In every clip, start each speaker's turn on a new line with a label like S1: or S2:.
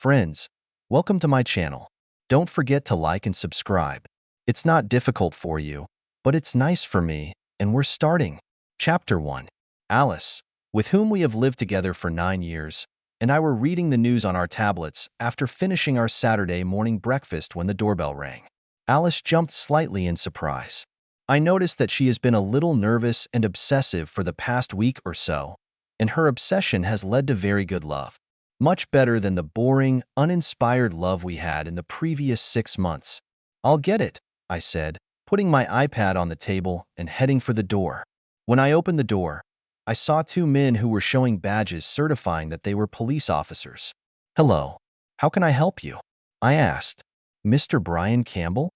S1: Friends, welcome to my channel. Don't forget to like and subscribe. It's not difficult for you, but it's nice for me, and we're starting. Chapter 1. Alice, with whom we have lived together for 9 years, and I were reading the news on our tablets after finishing our Saturday morning breakfast when the doorbell rang. Alice jumped slightly in surprise. I noticed that she has been a little nervous and obsessive for the past week or so, and her obsession has led to very good love. Much better than the boring, uninspired love we had in the previous 6 months. I'll get it, I said, putting my iPad on the table and heading for the door. When I opened the door, I saw 2 men who were showing badges certifying that they were police officers. "Hello, how can I help you?" I asked. "Mr. Brian Campbell?"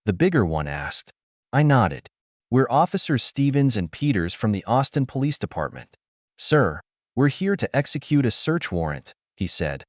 S1: The bigger one asked. I nodded. "We're Officers Stevens and Peters from the Austin Police Department. Sir, we're here to execute a search warrant," he said,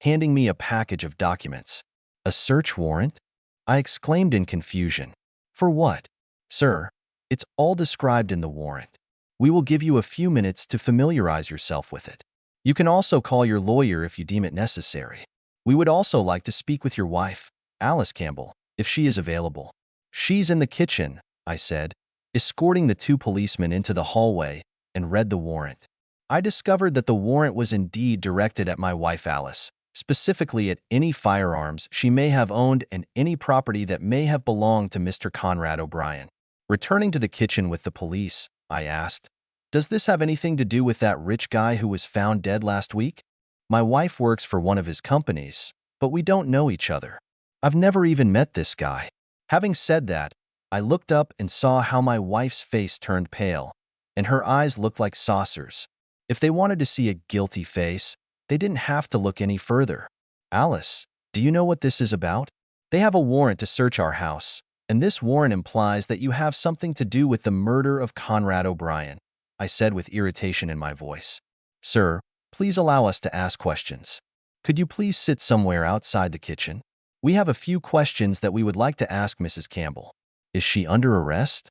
S1: handing me a package of documents. "A search warrant?" I exclaimed in confusion. "For what?" "Sir, it's all described in the warrant. We will give you a few minutes to familiarize yourself with it. You can also call your lawyer if you deem it necessary. We would also like to speak with your wife, Alice Campbell, if she is available." "She's in the kitchen," I said, escorting the 2 policemen into the hallway, and read the warrant. I discovered that the warrant was indeed directed at my wife Alice, specifically at any firearms she may have owned and any property that may have belonged to Mr. Conrad O'Brien. Returning to the kitchen with the police, I asked, "Does this have anything to do with that rich guy who was found dead last week? My wife works for one of his companies, but we don't know each other. I've never even met this guy." Having said that, I looked up and saw how my wife's face turned pale, and her eyes looked like saucers. If they wanted to see a guilty face, they didn't have to look any further. "Alice, do you know what this is about?" "They have a warrant to search our house, and this warrant implies that you have something to do with the murder of Conrad O'Brien," I said with irritation in my voice. "Sir, please allow us to ask questions. Could you please sit somewhere outside the kitchen? We have a few questions that we would like to ask Mrs. Campbell." "Is she under arrest?"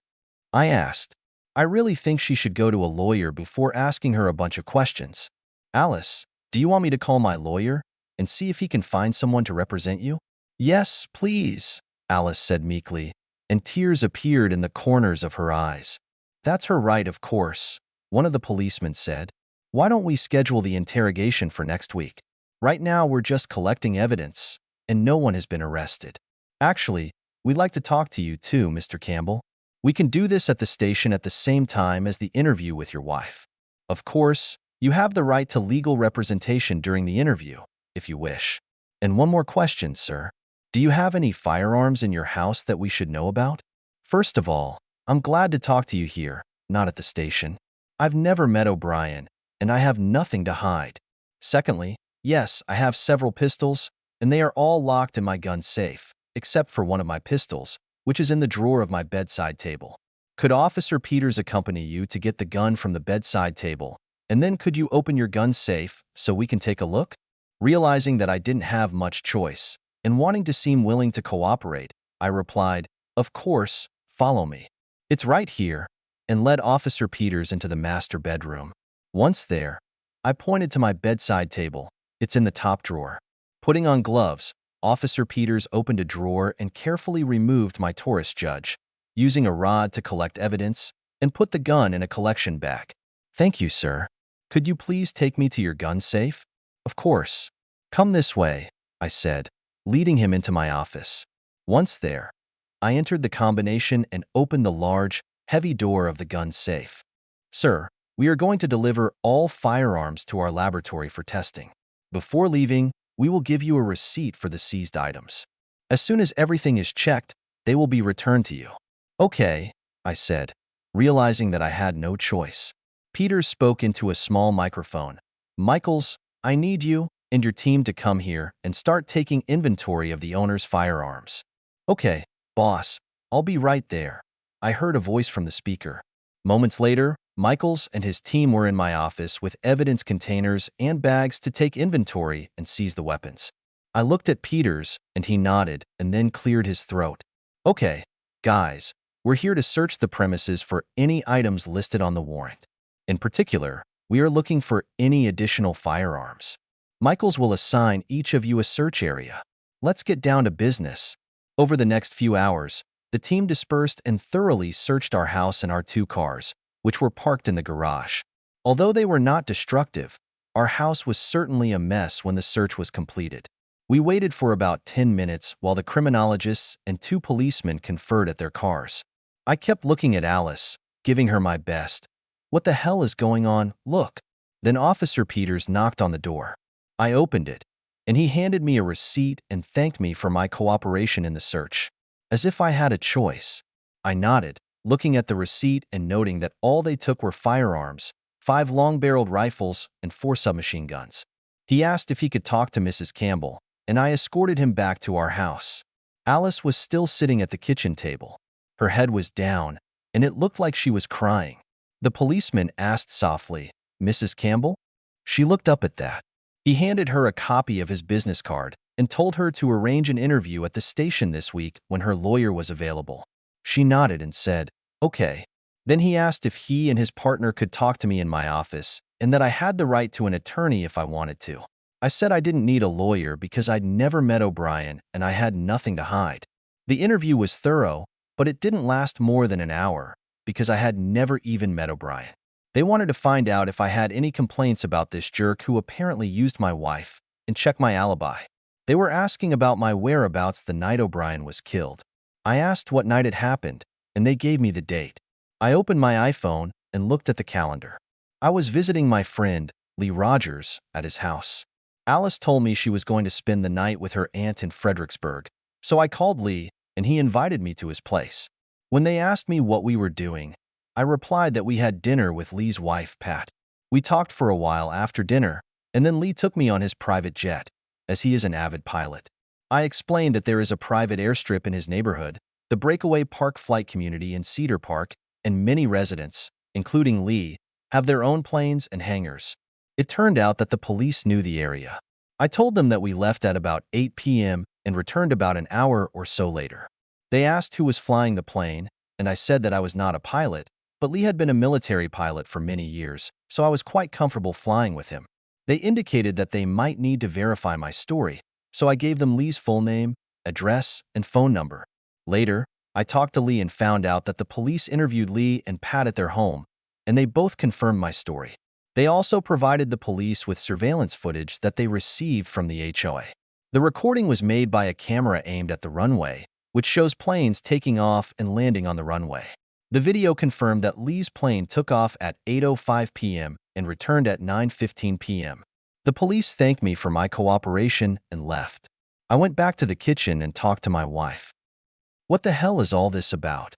S1: I asked. I really think she should go to a lawyer before asking her a bunch of questions. "Alice, do you want me to call my lawyer and see if he can find someone to represent you?" "Yes, please," Alice said meekly, and tears appeared in the corners of her eyes. "That's her right, of course," one of the policemen said. "Why don't we schedule the interrogation for next week? Right now we're just collecting evidence, and no one has been arrested. Actually, we'd like to talk to you too, Mr. Campbell. We can do this at the station at the same time as the interview with your wife. Of course, you have the right to legal representation during the interview, if you wish. And one more question, sir. Do you have any firearms in your house that we should know about?" "First of all, I'm glad to talk to you here, not at the station. I've never met O'Brien, and I have nothing to hide. Secondly, yes, I have several pistols, and they are all locked in my gun safe, except for one of my pistols, which is in the drawer of my bedside table. Could Officer Peters accompany you to get the gun from the bedside table, and then could you open your gun safe so we can take a look?" Realizing that I didn't have much choice, and wanting to seem willing to cooperate, I replied, "Of course, follow me. It's right here," and led Officer Peters into the master bedroom. Once there, I pointed to my bedside table. "It's in the top drawer." Putting on gloves, Officer Peters opened a drawer and carefully removed my Taurus judge, using a rod to collect evidence, and put the gun in a collection bag. "Thank you, sir. Could you please take me to your gun safe?" "Of course. Come this way," I said, leading him into my office. Once there, I entered the combination and opened the large, heavy door of the gun safe. "Sir, we are going to deliver all firearms to our laboratory for testing. Before leaving, we will give you a receipt for the seized items. As soon as everything is checked, they will be returned to you." "Okay," I said, realizing that I had no choice. Peters spoke into a small microphone. "Michaels, I need you and your team to come here and start taking inventory of the owner's firearms." "Okay, boss, I'll be right there," I heard a voice from the speaker. Moments later, Michaels and his team were in my office with evidence containers and bags to take inventory and seize the weapons. I looked at Peters, and he nodded and then cleared his throat. "Okay, guys, we're here to search the premises for any items listed on the warrant. In particular, we are looking for any additional firearms. Michaels will assign each of you a search area. Let's get down to business. Over the next few hours, the team dispersed and thoroughly searched our house and our 2 cars, which were parked in the garage. Although they were not destructive, our house was certainly a mess when the search was completed. We waited for about 10 minutes while the criminologists and 2 policemen conferred at their cars. I kept looking at Alice, giving her my best. What the hell is going on? Look. Then Officer Peters knocked on the door. I opened it, and he handed me a receipt and thanked me for my cooperation in the search. As if I had a choice. I nodded, looking at the receipt and noting that all they took were firearms, 5 long-barreled rifles, and 4 submachine guns. He asked if he could talk to Mrs. Campbell, and I escorted him back to our house. Alice was still sitting at the kitchen table. Her head was down, and it looked like she was crying. The policeman asked softly, "Mrs. Campbell?" She looked up at that. He handed her a copy of his business card and told her to arrange an interview at the station this week when her lawyer was available. She nodded and said, "Okay." Then he asked if he and his partner could talk to me in my office and that I had the right to an attorney if I wanted to. I said I didn't need a lawyer because I'd never met O'Brien and I had nothing to hide. The interview was thorough, but it didn't last more than an hour because I had never even met O'Brien. They wanted to find out if I had any complaints about this jerk who apparently used my wife and check my alibi. They were asking about my whereabouts the night O'Brien was killed. I asked what night it happened, and they gave me the date. I opened my iPhone and looked at the calendar. I was visiting my friend, Lee Rogers, at his house. Alice told me she was going to spend the night with her aunt in Fredericksburg, so I called Lee, and he invited me to his place. When they asked me what we were doing, I replied that we had dinner with Lee's wife, Pat. We talked for a while after dinner, and then Lee took me on his private jet, as he is an avid pilot. I explained that there is a private airstrip in his neighborhood, the Breakaway Park flight community in Cedar Park, and many residents, including Lee, have their own planes and hangars. It turned out that the police knew the area. I told them that we left at about 8 p.m. and returned about an hour or so later. They asked who was flying the plane, and I said that I was not a pilot, but Lee had been a military pilot for many years, so I was quite comfortable flying with him. They indicated that they might need to verify my story, so I gave them Lee's full name, address, and phone number. Later, I talked to Lee and found out that the police interviewed Lee and Pat at their home, and they both confirmed my story. They also provided the police with surveillance footage that they received from the HOA. The recording was made by a camera aimed at the runway, which shows planes taking off and landing on the runway. The video confirmed that Lee's plane took off at 8:05 p.m. and returned at 9:15 p.m. The police thanked me for my cooperation and left. I went back to the kitchen and talked to my wife. "What the hell is all this about?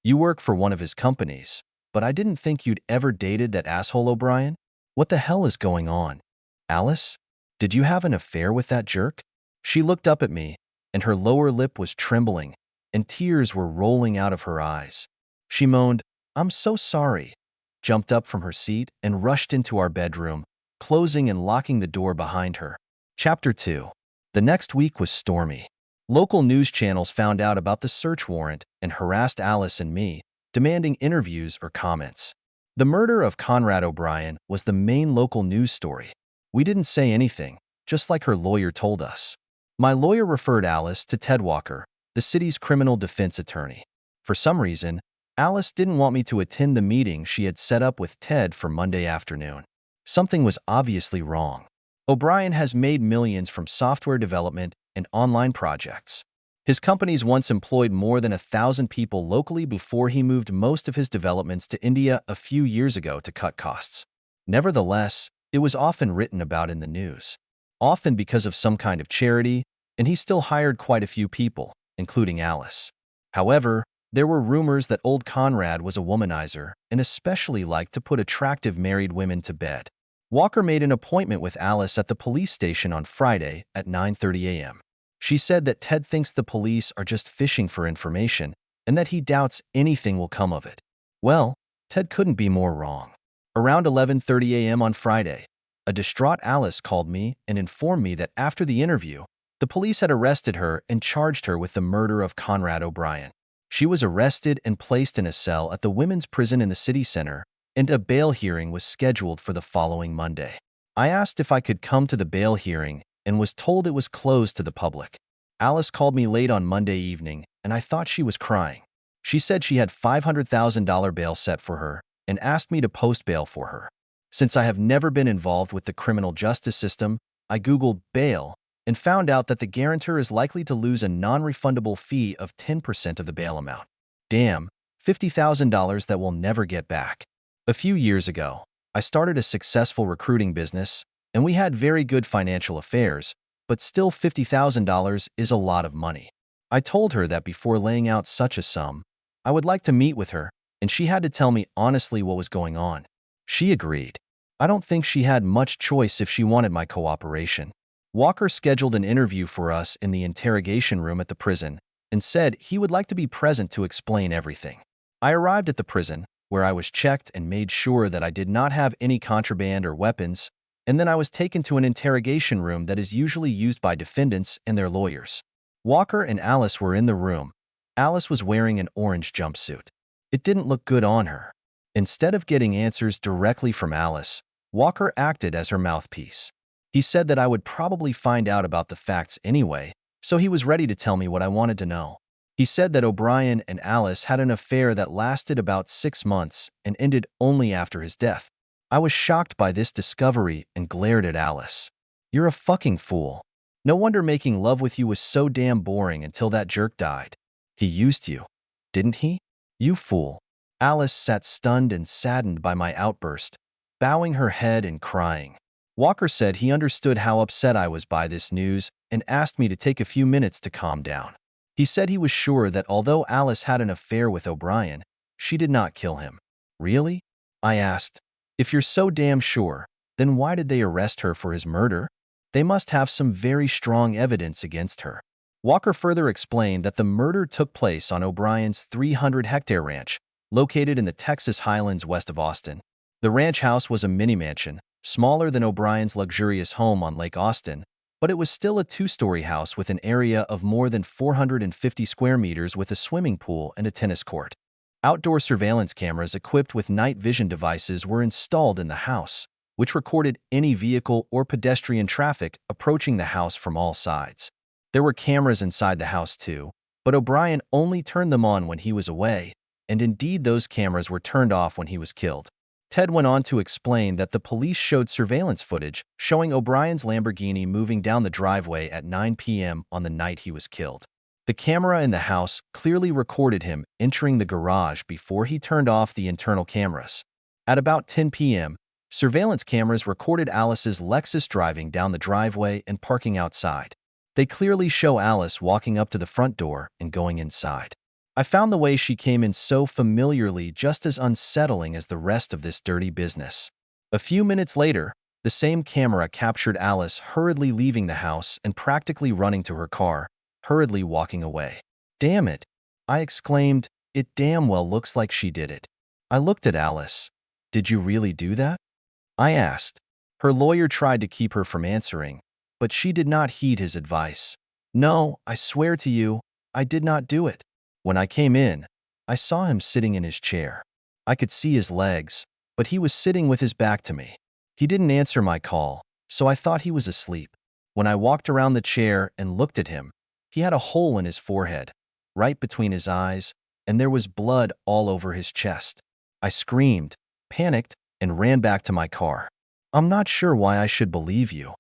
S1: You work for one of his companies, but I didn't think you'd ever dated that asshole O'Brien. What the hell is going on? Alice, did you have an affair with that jerk?" She looked up at me, and her lower lip was trembling, and tears were rolling out of her eyes. She moaned, "I'm so sorry," jumped up from her seat, and rushed into our bedroom, closing and locking the door behind her. Chapter 2. The next week was stormy. Local news channels found out about the search warrant and harassed Alice and me, demanding interviews or comments. The murder of Conrad O'Brien was the main local news story. We didn't say anything, just like her lawyer told us. My lawyer referred Alice to Ted Walker, the city's criminal defense attorney. For some reason, Alice didn't want me to attend the meeting she had set up with Ted for Monday afternoon. Something was obviously wrong. O'Brien has made millions from software development and online projects. His companies once employed more than 1,000 people locally before he moved most of his developments to India a few years ago to cut costs. Nevertheless, it was often written about in the news, often because of some kind of charity, and he still hired quite a few people, including Alice. However, there were rumors that old Conrad was a womanizer and especially liked to put attractive married women to bed. Walker made an appointment with Alice at the police station on Friday at 9:30 a.m. She said that Ted thinks the police are just fishing for information and that he doubts anything will come of it. Well, Ted couldn't be more wrong. Around 11:30 a.m. on Friday, a distraught Alice called me and informed me that after the interview, the police had arrested her and charged her with the murder of Conrad O'Brien. She was arrested and placed in a cell at the women's prison in the city center, and a bail hearing was scheduled for the following Monday. I asked if I could come to the bail hearing and was told it was closed to the public. Alice called me late on Monday evening, and I thought she was crying. She said she had $500,000 bail set for her and asked me to post bail for her. Since I have never been involved with the criminal justice system, I Googled bail and found out that the guarantor is likely to lose a non-refundable fee of 10% of the bail amount. Damn, $50,000 that we'll never get back. A few years ago, I started a successful recruiting business, and we had very good financial affairs, but still $50,000 is a lot of money. I told her that before laying out such a sum, I would like to meet with her, and she had to tell me honestly what was going on. She agreed. I don't think she had much choice if she wanted my cooperation. Walker scheduled an interview for us in the interrogation room at the prison and said he would like to be present to explain everything. I arrived at the prison, where I was checked and made sure that I did not have any contraband or weapons, and then I was taken to an interrogation room that is usually used by defendants and their lawyers. Walker and Alice were in the room. Alice was wearing an orange jumpsuit. It didn't look good on her. Instead of getting answers directly from Alice, Walker acted as her mouthpiece. He said that I would probably find out about the facts anyway, so he was ready to tell me what I wanted to know. He said that O'Brien and Alice had an affair that lasted about 6 months and ended only after his death. I was shocked by this discovery and glared at Alice. You're a fucking fool. No wonder making love with you was so damn boring until that jerk died. He used you, didn't he? You fool. Alice sat stunned and saddened by my outburst, bowing her head and crying. Walker said he understood how upset I was by this news and asked me to take a few minutes to calm down. He said he was sure that although Alice had an affair with O'Brien, she did not kill him. Really? I asked. If you're so damn sure, then why did they arrest her for his murder? They must have some very strong evidence against her. Walker further explained that the murder took place on O'Brien's 300-hectare ranch, located in the Texas Highlands west of Austin. The ranch house was a mini-mansion, smaller than O'Brien's luxurious home on Lake Austin, but it was still a 2-story house with an area of more than 450 square meters with a swimming pool and a tennis court. Outdoor surveillance cameras equipped with night vision devices were installed in the house, which recorded any vehicle or pedestrian traffic approaching the house from all sides. There were cameras inside the house too, but O'Brien only turned them on when he was away, and indeed those cameras were turned off when he was killed. Ted went on to explain that the police showed surveillance footage showing O'Brien's Lamborghini moving down the driveway at 9 p.m. on the night he was killed. The camera in the house clearly recorded him entering the garage before he turned off the internal cameras. At about 10 p.m., surveillance cameras recorded Alice's Lexus driving down the driveway and parking outside. They clearly show Alice walking up to the front door and going inside. I found the way she came in so familiarly just as unsettling as the rest of this dirty business. A few minutes later, the same camera captured Alice hurriedly leaving the house and practically running to her car, hurriedly walking away. Damn it, I exclaimed, it damn well looks like she did it. I looked at Alice. Did you really do that? I asked. Her lawyer tried to keep her from answering, but she did not heed his advice. No, I swear to you, I did not do it. When I came in, I saw him sitting in his chair. I could see his legs, but he was sitting with his back to me. He didn't answer my call, so I thought he was asleep. When I walked around the chair and looked at him, he had a hole in his forehead, right between his eyes, and there was blood all over his chest. I screamed, panicked, and ran back to my car. I'm not sure why I should believe you.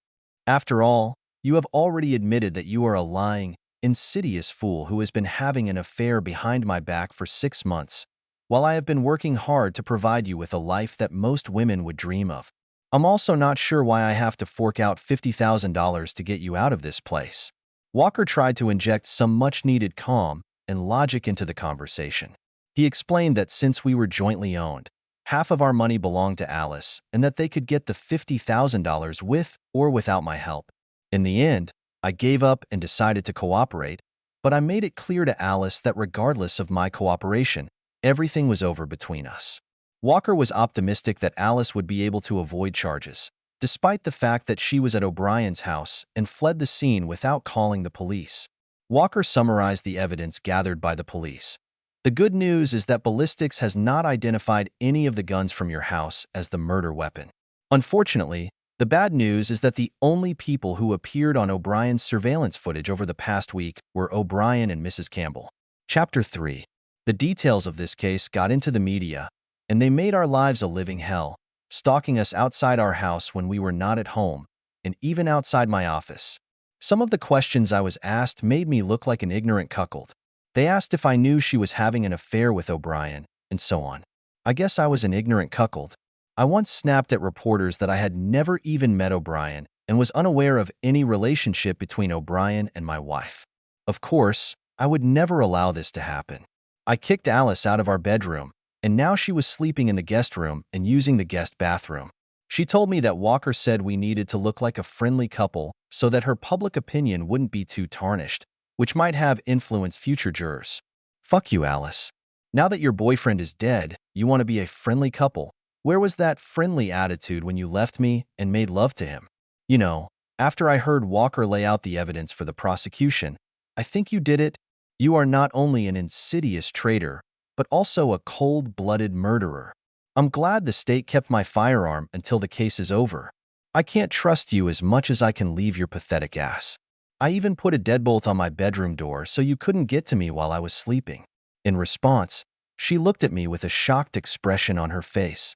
S1: After all, you have already admitted that you are a lying, insidious fool who has been having an affair behind my back for 6 months, while I have been working hard to provide you with a life that most women would dream of. I'm also not sure why I have to fork out $50,000 to get you out of this place. Walker tried to inject some much-needed calm and logic into the conversation. He explained that since we were jointly owned, half of our money belonged to Alice and that they could get the $50,000 with or without my help. In the end, I gave up and decided to cooperate, but I made it clear to Alice that regardless of my cooperation, everything was over between us. Walker was optimistic that Alice would be able to avoid charges, despite the fact that she was at O'Brien's house and fled the scene without calling the police. Walker summarized the evidence gathered by the police. The good news is that ballistics has not identified any of the guns from your house as the murder weapon. Unfortunately, The bad news is that the only people who appeared on O'Brien's surveillance footage over the past week were O'Brien and Mrs. Campbell. Chapter 3. The details of this case got into the media, and they made our lives a living hell, stalking us outside our house when we were not at home, and even outside my office. Some of the questions I was asked made me look like an ignorant cuckold. They asked if I knew she was having an affair with O'Brien, and so on. I guess I was an ignorant cuckold. I once snapped at reporters that I had never even met O'Brien and was unaware of any relationship between O'Brien and my wife. Of course, I would never allow this to happen. I kicked Alice out of our bedroom, and now she was sleeping in the guest room and using the guest bathroom. She told me that Walker said we needed to look like a friendly couple so that her public opinion wouldn't be too tarnished, which might have influenced future jurors. Fuck you, Alice. Now that your boyfriend is dead, you want to be a friendly couple. Where was that friendly attitude when you left me and made love to him? You know, after I heard Walker lay out the evidence for the prosecution, I think you did it. You are not only an insidious traitor, but also a cold-blooded murderer. I'm glad the state kept my firearm until the case is over. I can't trust you as much as I can leave your pathetic ass. I even put a deadbolt on my bedroom door so you couldn't get to me while I was sleeping. In response, she looked at me with a shocked expression on her face.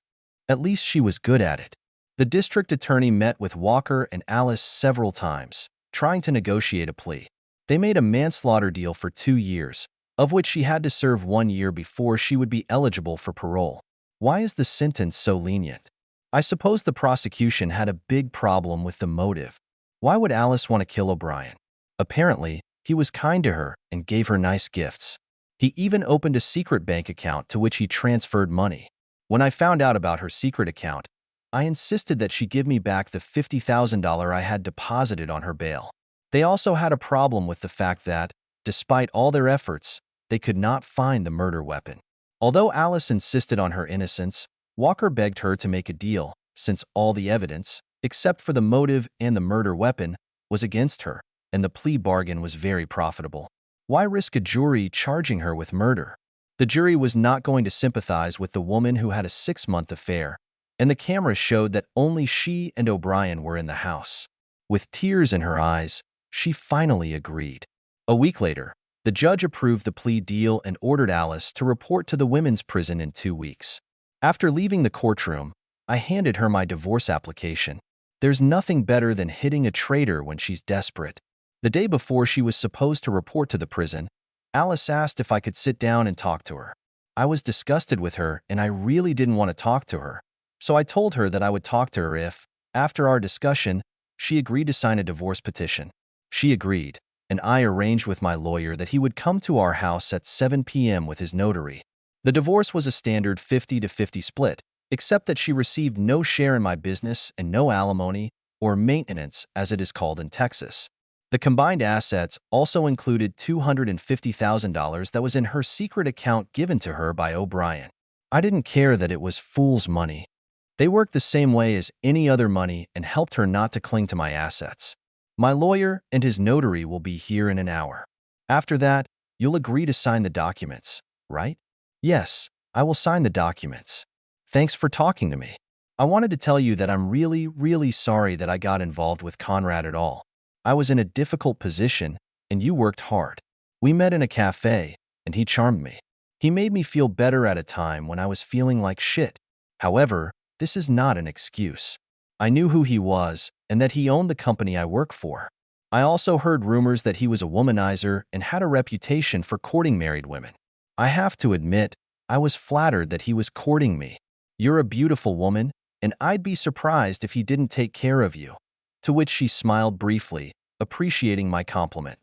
S1: At least she was good at it. The district attorney met with Walker and Alice several times, trying to negotiate a plea. They made a manslaughter deal for 2 years, of which she had to serve 1 year before she would be eligible for parole. Why is the sentence so lenient? I suppose the prosecution had a big problem with the motive. Why would Alice want to kill O'Brien? Apparently, he was kind to her and gave her nice gifts. He even opened a secret bank account to which he transferred money. When I found out about her secret account, I insisted that she give me back the $50,000 I had deposited on her bail. They also had a problem with the fact that, despite all their efforts, they could not find the murder weapon. Although Alice insisted on her innocence, Walker begged her to make a deal, since all the evidence, except for the motive and the murder weapon, was against her, and the plea bargain was very profitable. Why risk a jury charging her with murder? The jury was not going to sympathize with the woman who had a 6-month affair, and the camera showed that only she and O'Brien were in the house. With tears in her eyes, she finally agreed. A week later, the judge approved the plea deal and ordered Alice to report to the women's prison in 2 weeks. After leaving the courtroom, I handed her my divorce application. There's nothing better than hitting a traitor when she's desperate. The day before she was supposed to report to the prison, Alice asked if I could sit down and talk to her. I was disgusted with her and I really didn't want to talk to her, so I told her that I would talk to her if, after our discussion, she agreed to sign a divorce petition. She agreed, and I arranged with my lawyer that he would come to our house at 7 p.m. with his notary. The divorce was a standard 50-50 split, except that she received no share in my business and no alimony, or maintenance as it is called in Texas. The combined assets also included $250,000 that was in her secret account given to her by O'Brien. I didn't care that it was fool's money. They worked the same way as any other money and helped her not to cling to my assets. My lawyer and his notary will be here in an hour. After that, you'll agree to sign the documents, right? Yes, I will sign the documents. Thanks for talking to me. I wanted to tell you that I'm really, really sorry that I got involved with Conrad at all. I was in a difficult position, and you worked hard. We met in a cafe, and he charmed me. He made me feel better at a time when I was feeling like shit. However, this is not an excuse. I knew who he was, and that he owned the company I work for. I also heard rumors that he was a womanizer and had a reputation for courting married women. I have to admit, I was flattered that he was courting me. You're a beautiful woman, and I'd be surprised if he didn't take care of you. To which she smiled briefly, appreciating my compliment.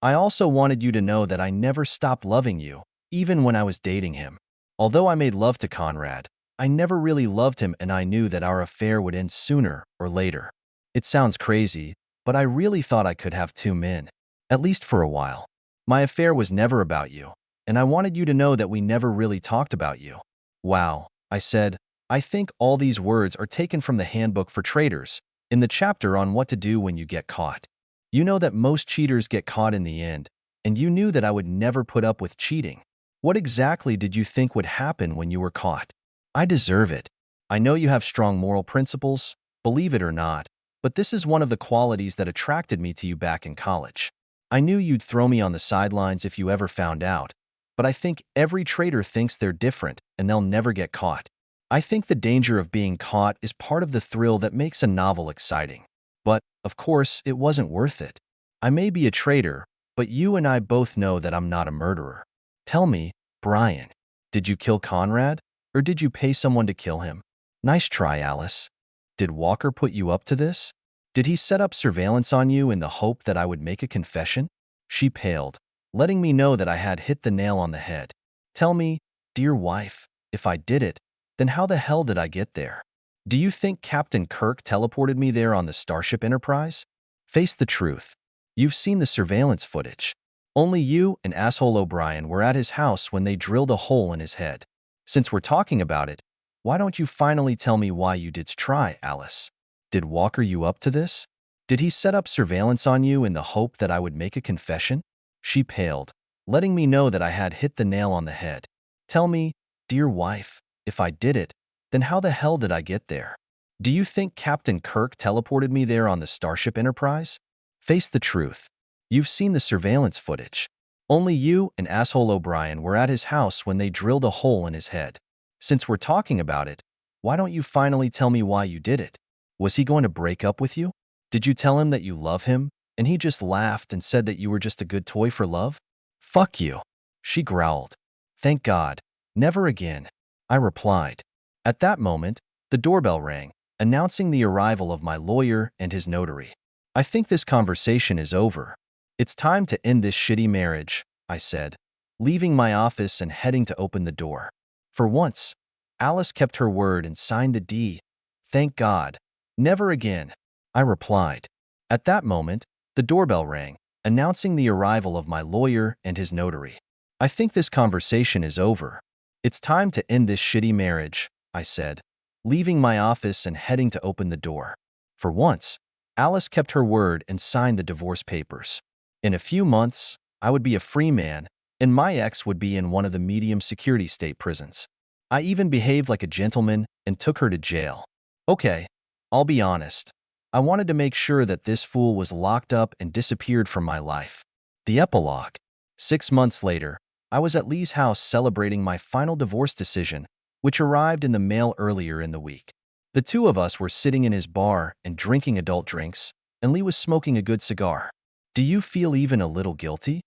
S1: I also wanted you to know that I never stopped loving you, even when I was dating him. Although I made love to Conrad, I never really loved him, and I knew that our affair would end sooner or later. It sounds crazy, but I really thought I could have 2 men, at least for a while. My affair was never about you, and I wanted you to know that we never really talked about you. Wow, I said, I think all these words are taken from the Handbook for Traitors, in the chapter on what to do when you get caught. You know that most cheaters get caught in the end, and you knew that I would never put up with cheating. What exactly did you think would happen when you were caught? I deserve it. I know you have strong moral principles, believe it or not, but this is one of the qualities that attracted me to you back in college. I knew you'd throw me on the sidelines if you ever found out, but I think every traitor thinks they're different and they'll never get caught. I think the danger of being caught is part of the thrill that makes a novel exciting. But, of course, it wasn't worth it. I may be a traitor, but you and I both know that I'm not a murderer. Tell me, Brian, did you kill Conrad, or did you pay someone to kill him? Nice try, Alice. Did Walker put you up to this? Did he set up surveillance on you in the hope that I would make a confession? She paled, letting me know that I had hit the nail on the head. Tell me, dear wife, if I did it, then how the hell did I get there? Do you think Captain Kirk teleported me there on the Starship Enterprise? Face the truth. You've seen the surveillance footage. Only you and asshole O'Brien were at his house when they drilled a hole in his head. Since we're talking about it, why don't you finally tell me why you did try, Alice? Did Walker you up to this? Did he set up surveillance on you in the hope that I would make a confession? She paled, letting me know that I had hit the nail on the head. Tell me, dear wife, if I did it, then how the hell did I get there? Do you think Captain Kirk teleported me there on the Starship Enterprise? Face the truth. You've seen the surveillance footage. Only you and asshole O'Brien were at his house when they drilled a hole in his head. Since we're talking about it, why don't you finally tell me why you did it? Was he going to break up with you? Did you tell him that you love him, and he just laughed and said that you were just a good toy for love? Fuck you. She growled. Thank God. Never again. I replied. At that moment, the doorbell rang, announcing the arrival of my lawyer and his notary. I think this conversation is over. It's time to end this shitty marriage, I said, leaving my office and heading to open the door. For once, Alice kept her word and signed the deed. Thank God. Never again, I replied. At that moment, the doorbell rang, announcing the arrival of my lawyer and his notary. I think this conversation is over. It's time to end this shitty marriage, I said, leaving my office and heading to open the door. For once, Alice kept her word and signed the divorce papers. In a few months, I would be a free man, and my ex would be in one of the medium security state prisons. I even behaved like a gentleman and took her to jail. Okay, I'll be honest. I wanted to make sure that this fool was locked up and disappeared from my life. The epilogue. 6 months later, I was at Lee's house celebrating my final divorce decision, which arrived in the mail earlier in the week. The two of us were sitting in his bar and drinking adult drinks, and Lee was smoking a good cigar. Do you feel even a little guilty?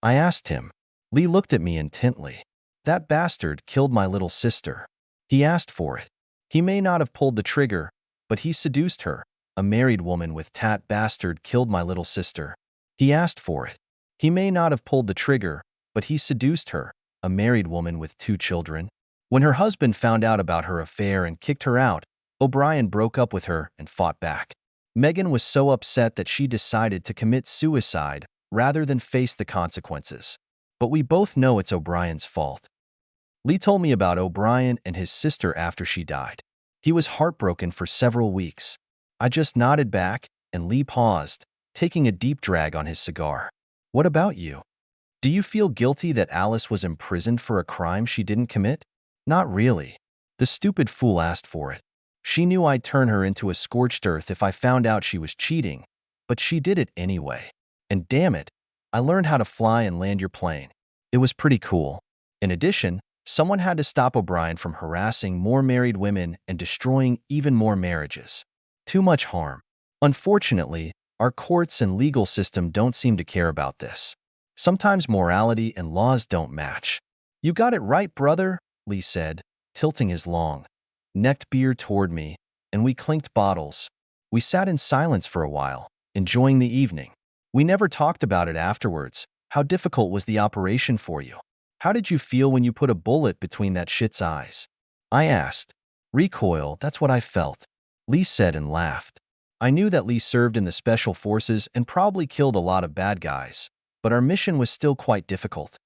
S1: I asked him. Lee looked at me intently. That bastard killed my little sister. He asked for it. He may not have pulled the trigger, but he seduced her. A married woman with tat bastard killed my little sister. He asked for it. He may not have pulled the trigger, but he seduced her. A married woman with 2 children. When her husband found out about her affair and kicked her out, O'Brien broke up with her and fought back. Megan was so upset that she decided to commit suicide rather than face the consequences. But we both know it's O'Brien's fault. Lee told me about O'Brien and his sister after she died. He was heartbroken for several weeks. I just nodded back, and Lee paused, taking a deep drag on his cigar. What about you? Do you feel guilty that Alice was imprisoned for a crime she didn't commit? Not really. The stupid fool asked for it. She knew I'd turn her into a scorched earth if I found out she was cheating, but she did it anyway. And damn it, I learned how to fly and land your plane. It was pretty cool. In addition, someone had to stop O'Brien from harassing more married women and destroying even more marriages. Too much harm. Unfortunately, our courts and legal system don't seem to care about this. Sometimes morality and laws don't match. You got it right, brother, Lee said, tilting his long-necked beard toward me, and we clinked bottles. We sat in silence for a while, enjoying the evening. We never talked about it afterwards. How difficult was the operation for you? How did you feel when you put a bullet between that shit's eyes? I asked. Recoil, that's what I felt. Lee said and laughed. I knew that Lee served in the special forces and probably killed a lot of bad guys, but our mission was still quite difficult.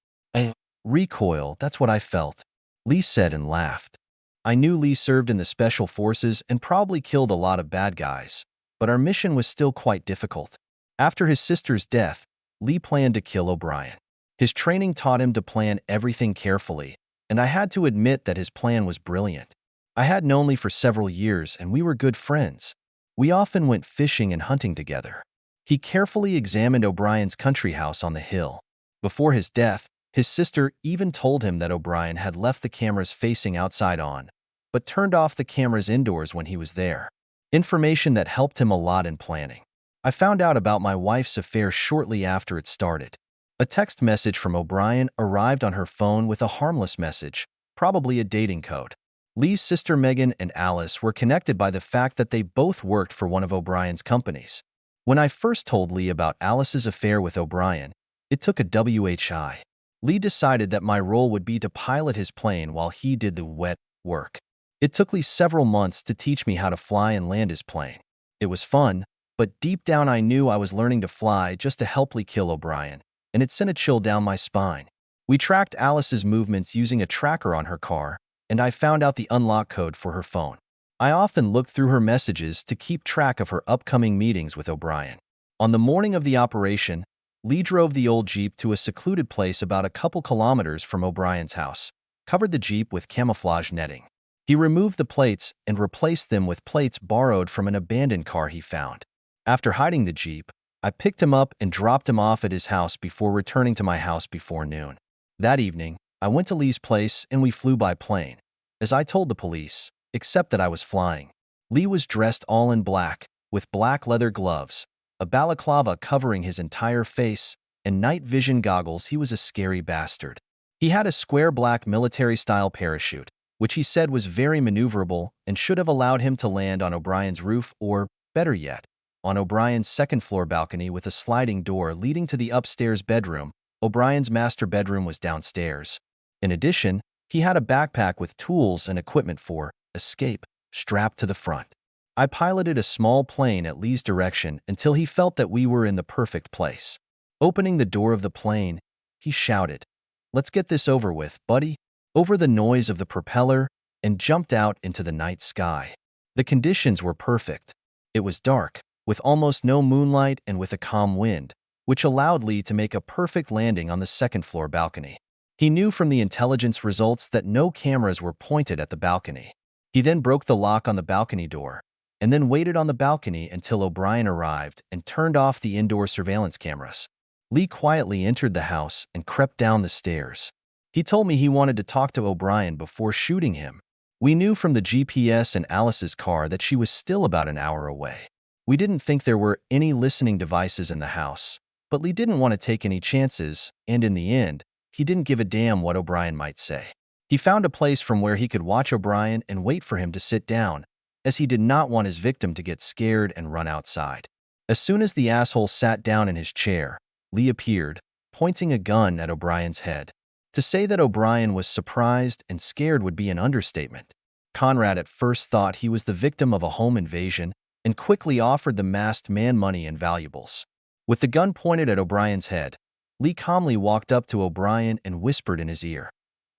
S1: Recoil, that's what I felt. Lee said and laughed. I knew Lee served in the special forces and probably killed a lot of bad guys, but our mission was still quite difficult. After his sister's death, Lee planned to kill O'Brien. His training taught him to plan everything carefully, and I had to admit that his plan was brilliant. I had known Lee for several years and we were good friends. We often went fishing and hunting together. He carefully examined O'Brien's country house on the hill. Before his death, his sister even told him that O'Brien had left the cameras facing outside on, but turned off the cameras indoors when he was there. Information that helped him a lot in planning. I found out about my wife's affair shortly after it started. A text message from O'Brien arrived on her phone with a harmless message, probably a dating code. Lee's sister Megan and Alice were connected by the fact that they both worked for one of O'Brien's companies. When I first told Lee about Alice's affair with O'Brien, it took a WHI. Lee decided that my role would be to pilot his plane while he did the wet work. It took Lee several months to teach me how to fly and land his plane. It was fun, but deep down I knew I was learning to fly just to help Lee kill O'Brien, and it sent a chill down my spine. We tracked Alice's movements using a tracker on her car, and I found out the unlock code for her phone. I often looked through her messages to keep track of her upcoming meetings with O'Brien. On the morning of the operation, Lee drove the old Jeep to a secluded place about a couple kilometers from O'Brien's house, covered the Jeep with camouflage netting. He removed the plates and replaced them with plates borrowed from an abandoned car he found. After hiding the Jeep, I picked him up and dropped him off at his house before returning to my house before noon. That evening, I went to Lee's place and we flew by plane, as I told the police, except that I was flying. Lee was dressed all in black, with black leather gloves, a balaclava covering his entire face, and night vision goggles. He was a scary bastard. He had a square black military-style parachute, which he said was very maneuverable and should have allowed him to land on O'Brien's roof or, better yet, on O'Brien's second-floor balcony with a sliding door leading to the upstairs bedroom. O'Brien's master bedroom was downstairs. In addition, he had a backpack with tools and equipment for escape strapped to the front. I piloted a small plane at Lee's direction until he felt that we were in the perfect place. Opening the door of the plane, he shouted, "Let's get this over with, buddy," over the noise of the propeller, and jumped out into the night sky. The conditions were perfect. It was dark, with almost no moonlight and with a calm wind, which allowed Lee to make a perfect landing on the second-floor balcony. He knew from the intelligence results that no cameras were pointed at the balcony. He then broke the lock on the balcony door, and then waited on the balcony until O'Brien arrived and turned off the indoor surveillance cameras. Lee quietly entered the house and crept down the stairs. He told me he wanted to talk to O'Brien before shooting him. We knew from the GPS in Alice's car that she was still about an hour away. We didn't think there were any listening devices in the house, but Lee didn't want to take any chances, and in the end, he didn't give a damn what O'Brien might say. He found a place from where he could watch O'Brien and wait for him to sit down, as he did not want his victim to get scared and run outside. As soon as the asshole sat down in his chair, Lee appeared, pointing a gun at O'Brien's head. To say that O'Brien was surprised and scared would be an understatement. Conrad at first thought he was the victim of a home invasion and quickly offered the masked man money and valuables. With the gun pointed at O'Brien's head, Lee calmly walked up to O'Brien and whispered in his ear,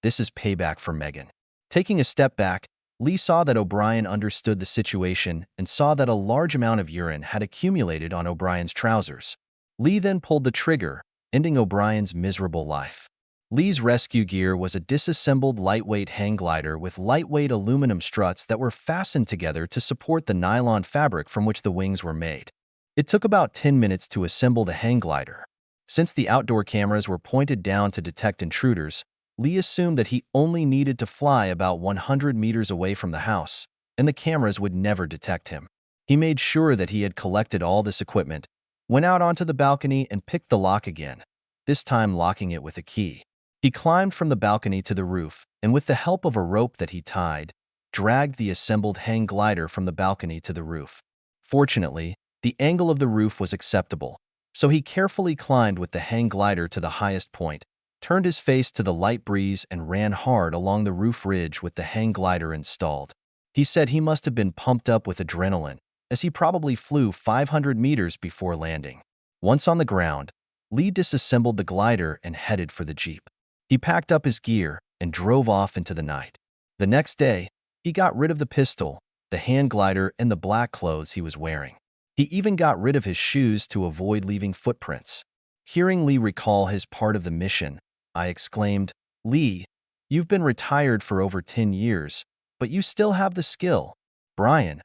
S1: "This is payback for Megan." Taking a step back, Lee saw that O'Brien understood the situation and saw that a large amount of urine had accumulated on O'Brien's trousers. Lee then pulled the trigger, ending O'Brien's miserable life. Lee's rescue gear was a disassembled lightweight hang glider with lightweight aluminum struts that were fastened together to support the nylon fabric from which the wings were made. It took about 10 minutes to assemble the hang glider. Since the outdoor cameras were pointed down to detect intruders, Lee assumed that he only needed to fly about 100 meters away from the house, and the cameras would never detect him. He made sure that he had collected all this equipment, went out onto the balcony and picked the lock again, this time locking it with a key. He climbed from the balcony to the roof, and with the help of a rope that he tied, dragged the assembled hang glider from the balcony to the roof. Fortunately, the angle of the roof was acceptable, so he carefully climbed with the hang glider to the highest point, turned his face to the light breeze and ran hard along the roof ridge with the hang glider installed. He said he must have been pumped up with adrenaline, as he probably flew 500 meters before landing. Once on the ground, Lee disassembled the glider and headed for the Jeep. He packed up his gear and drove off into the night. The next day, he got rid of the pistol, the hand glider, and the black clothes he was wearing. He even got rid of his shoes to avoid leaving footprints. Hearing Lee recall his part of the mission, I exclaimed, "Lee, you've been retired for over 10 years, but you still have the skill." "Brian,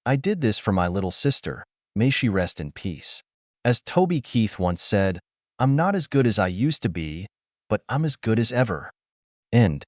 S1: I did this for my little sister. May she rest in peace. As Toby Keith once said, I'm not as good as I used to be, but I'm as good as ever. End.